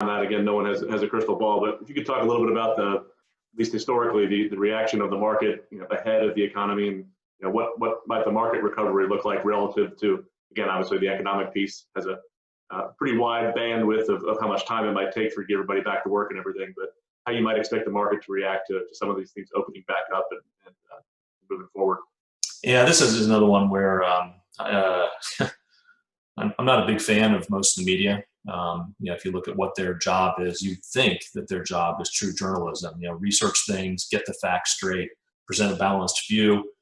that. Again, no one has a crystal ball, but if you could talk a little bit about at least historically, the reaction of the market, ahead of the economy, and what might the market recovery look like relative to, again, obviously the economic piece has a pretty wide bandwidth of how much time it might take for everybody back to work and everything, but how you might expect the market to react to some of these things opening back up and moving forward. Yeah, this is another one where I'm not a big fan of most of the media. If you look at what their job is, you think that their job is true journalism. Research things, get the facts straight, present a balanced view.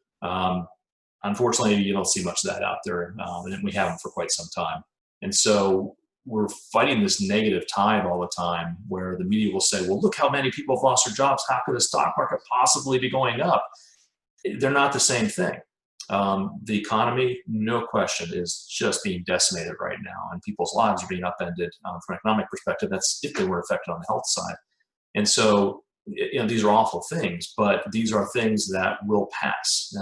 Unfortunately, you don't see much of that out there, and we haven't for quite some time. And so we're fighting this negative tide all the time, where the media will say, "Well, look how many people have lost their jobs. How could the stock market possibly be going up?" They're not the same thing. The economy, no question, is just being decimated right now, and people's lives are being upended from an economic perspective. That's if they were affected on the health side. And so, these are awful things, but these are things that will pass,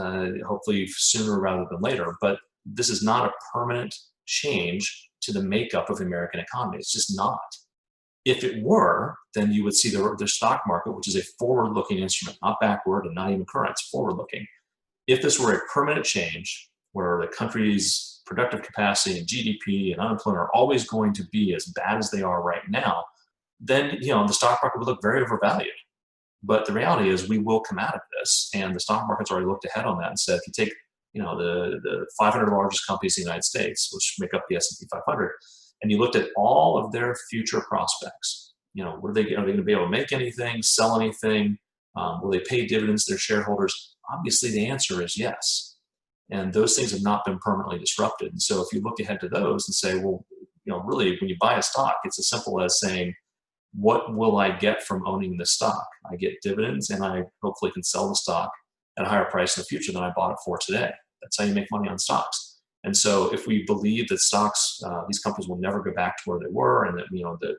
hopefully sooner rather than later. But this is not a permanent change to the makeup of the American economy. It's just not. If it were, then you would see the stock market, which is a forward-looking instrument, not backward and not even current, it's forward-looking. If this were a permanent change where the country's productive capacity and GDP and unemployment are always going to be as bad as they are right now, then the stock market would look very overvalued. But the reality is we will come out of this, and the stock market's already looked ahead on that and said, if you take the 500 largest companies in the United States, which make up the S&P 500, and you looked at all of their future prospects, are they going to be able to make anything, sell anything? Will they pay dividends to their shareholders? Obviously, the answer is yes. And those things have not been permanently disrupted. And so if you look ahead to those and say, well, really, when you buy a stock, it's as simple as saying, what will I get from owning this stock? I get dividends, and I hopefully can sell the stock at a higher price in the future than I bought it for today. That's how you make money on stocks. And so if we believe that stocks, these companies will never go back to where they were, and that the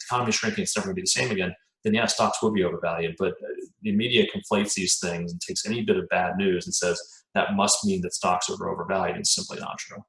economy is shrinking, it's never going to be the same again, then yeah, stocks will be overvalued. But the media conflates these things and takes any bit of bad news and says that must mean that stocks are overvalued. It's simply not true.